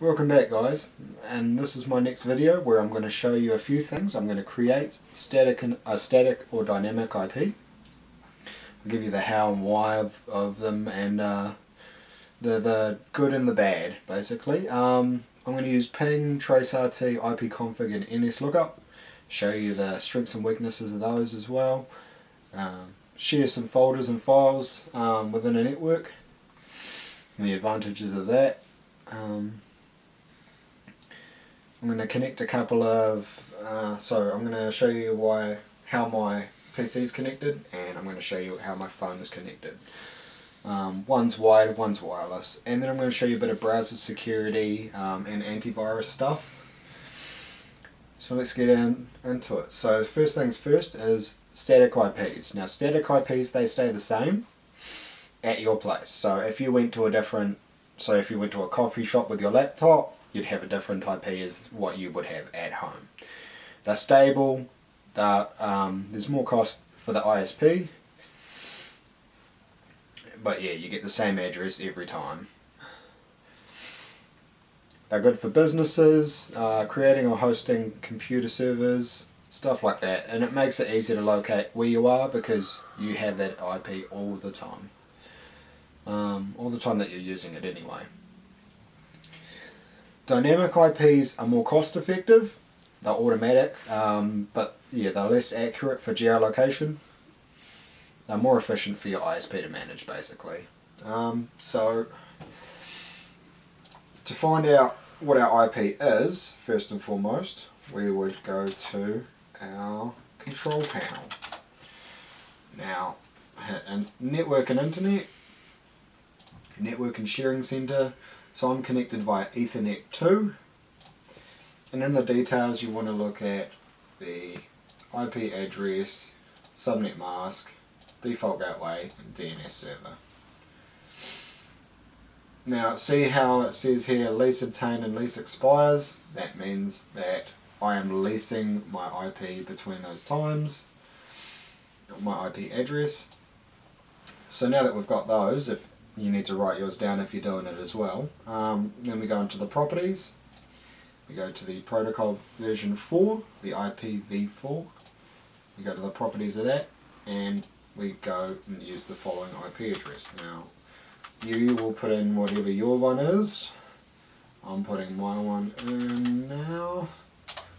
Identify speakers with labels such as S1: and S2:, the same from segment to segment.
S1: Welcome back, guys, and this is my next video where I'm going to show you a few things. I'm going to create a static or dynamic IP. I'll give you the how and why of them and the good and the bad, basically. I'm going to use ping, traceRT, ipconfig and NSLOOKUP, show you the strengths and weaknesses of those as well, share some folders and files within a network and the advantages of that. I'm going to connect a couple of, so I'm going to show you how my PC is connected, and I'm going to show you how my phone is connected. One's wired, one's wireless, and then I'm going to show you a bit of browser security and antivirus stuff. So let's get into it. So first things first is static IPs. Now static IPs, they stay the same at your place. So if you went to if you went to a coffee shop with your laptop, you'd have a different IP as what you would have at home. They're stable, there's more cost for the ISP, but yeah, you get the same address every time. They're good for businesses, creating or hosting computer servers, stuff like that, and it makes it easy to locate where you are because you have that IP all the time that you're using it anyway. Dynamic IPs are more cost effective, they're automatic, but yeah, they're less accurate for geolocation. They're more efficient for your ISP to manage, basically. So to find out what our IP is, first and foremost, we would go to our control panel. Now, hit network and internet, network and sharing center. So I'm connected via Ethernet 2, and in the details you want to look at the IP address, subnet mask, default gateway and DNS server. Now see how it says here lease obtained and lease expires. That means that I am leasing my IP between those times, my IP address. So now that we've got those, if you need to write yours down if you're doing it as well. Then we go into the properties. We go to the protocol version 4, the IPv4. We go to the properties of that, and we go and use the following IP address. Now, you will put in whatever your one is. I'm putting my one in now.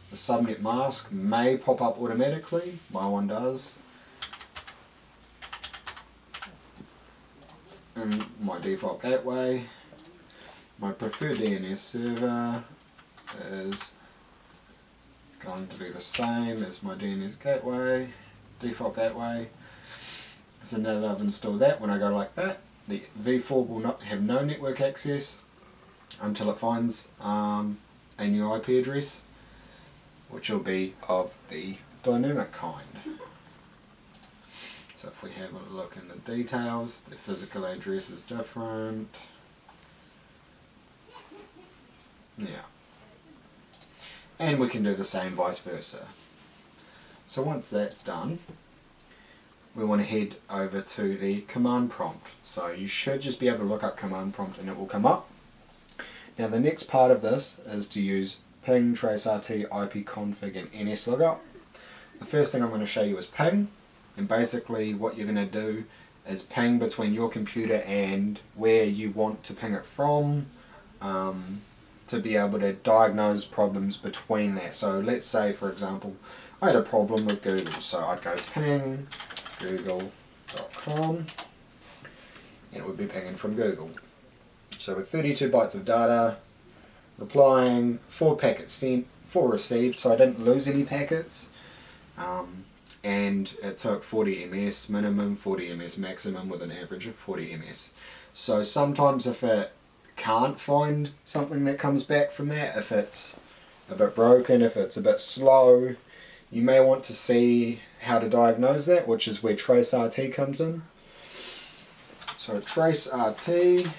S1: The subnet mask may pop up automatically. My one does. And my default gateway. My preferred DNS server is going to be the same as my DNS gateway, default gateway. So now that I've installed that, when I go like that, the v4 will not have no network access until it finds a new IP address, which will be of the dynamic kind. So if we have a look in the details, the physical address is different. Yeah. And we can do the same vice versa. So once that's done, we want to head over to the command prompt. So you should just be able to look up command prompt and it will come up. Now the next part of this is to use ping, traceRT, ipconfig and NSLOOKUP. The first thing I'm going to show you is ping. And basically what you're going to do is ping between your computer and where you want to ping it from, to be able to diagnose problems between that. So let's say, for example, I had a problem with Google. So I'd go ping google.com and it would be pinging from Google. So with 32 bytes of data, replying, 4 packets sent, 4 received, so I didn't lose any packets. And it took 40 ms minimum, 40 ms maximum with an average of 40 ms. So sometimes if it can't find something that comes back from that, if it's a bit broken, if it's a bit slow, you may want to see how to diagnose that, which is where traceRT comes in. So traceRT,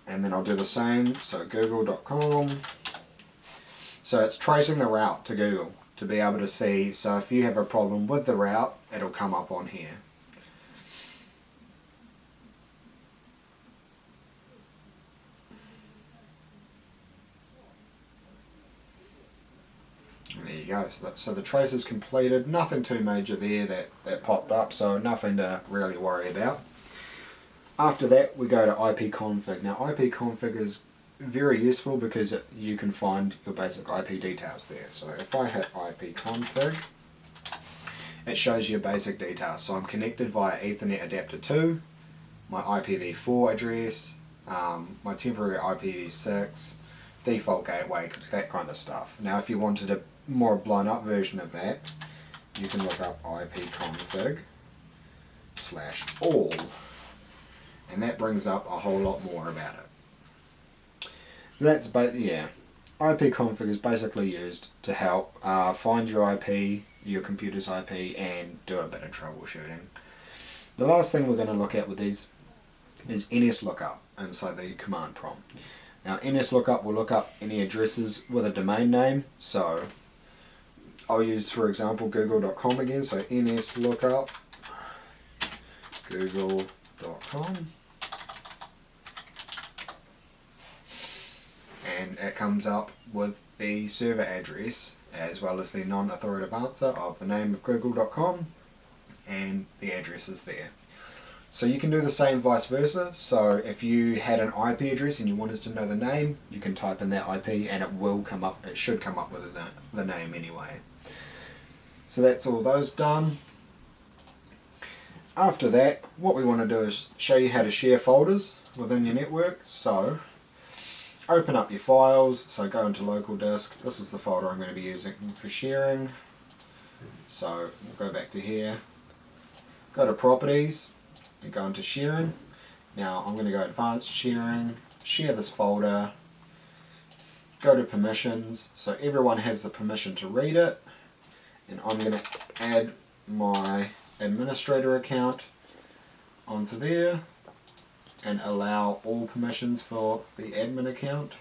S1: and then I'll do the same, so google.com. So it's tracing the route to Google to be able to see, so if you have a problem with the route, it'll come up on here. There you go. So the trace is completed. Nothing too major there that popped up, so nothing to really worry about. After that, we go to ipconfig. Now ipconfig is very useful because you can find your basic IP details there. So if I hit ipconfig, it shows you basic details. So I'm connected via Ethernet adapter 2, my IPv4 address, my temporary IPv6, default gateway, that kind of stuff. Now if you wanted a more blown up version of that, you can look up ipconfig/all, and that brings up a whole lot more about it. ipconfig is basically used to help find your IP, your computer's IP, and do a bit of troubleshooting. The last thing we're going to look at with these is NSLOOKUP inside the command prompt. Now NSLOOKUP will look up any addresses with a domain name, so I'll use, for example, google.com again, so NSLOOKUP google.com, and it comes up with the server address as well as the non-authoritative answer of the name of google.com, and the address is there. So you can do the same vice versa. So if you had an IP address and you wanted to know the name, you can type in that IP and it will come up, it should come up with the name anyway. So that's all those done. After that, what we want to do is show you how to share folders within your network. So open up your files, so go into local disk. This is the folder I'm going to be using for sharing. So we'll go back to here, go to properties, and go into sharing. Now I'm going to go advanced sharing, share this folder, go to permissions, so everyone has the permission to read it, and I'm going to add my administrator account onto there and allow all permissions for the admin account,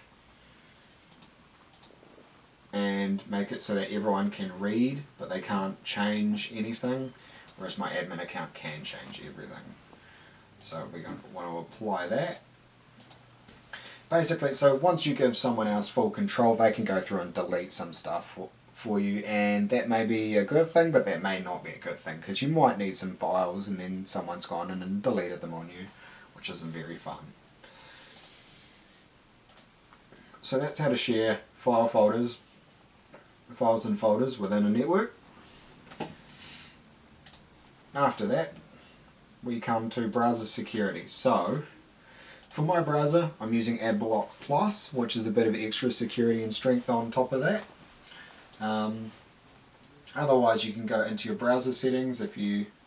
S1: and make it so that everyone can read but they can't change anything, whereas my admin account can change everything. So we're going to want to apply that. Basically, so once you give someone else full control, they can go through and delete some stuff for you, and that may be a good thing, but that may not be a good thing, because you might need some files and then someone's gone in and deleted them on you, which isn't very fun. So that's how to share files and folders within a network. After that, we come to browser security. So for my browser, I'm using AdBlock Plus, which is a bit of extra security and strength on top of that. Otherwise, you can go into your browser settings.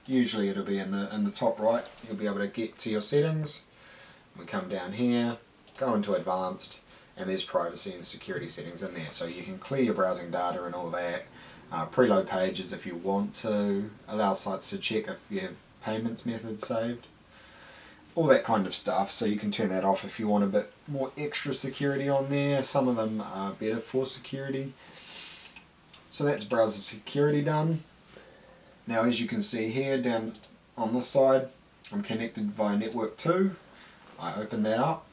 S1: Usually it'll be in the top right, you'll be able to get to your settings. We come down here, go into advanced, and there's privacy and security settings in there. So you can clear your browsing data and all that, preload pages if you want to, allow sites to check if you have payments methods saved, all that kind of stuff. So you can turn that off if you want a bit more extra security on there. Some of them are better for security. So that's browser security done. Now as you can see here down on this side, I'm connected via network 2. I open that up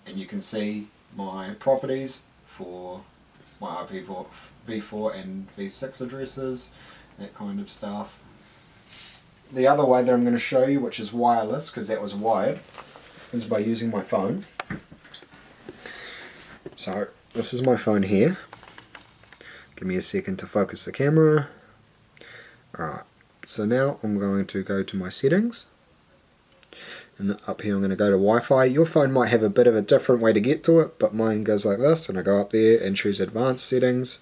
S1: and you can see my properties for my IPv4 and v6 addresses, that kind of stuff. The other way that I'm going to show you, which is wireless because that was wired, is by using my phone. So this is my phone here. Give me a second to focus the camera. Alright, so now I'm going to go to my settings, and up here I'm going to go to Wi-Fi. Your phone might have a bit of a different way to get to it, but mine goes like this, and I go up there and choose advanced settings,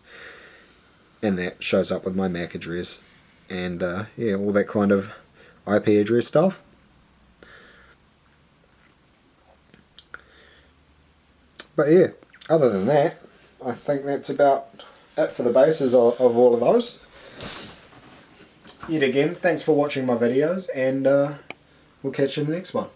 S1: and that shows up with my MAC address and yeah, all that kind of IP address stuff. But yeah, other than that, I think that's about it for the bases of all of those. Yet again, thanks for watching my videos, and we'll catch you in the next one.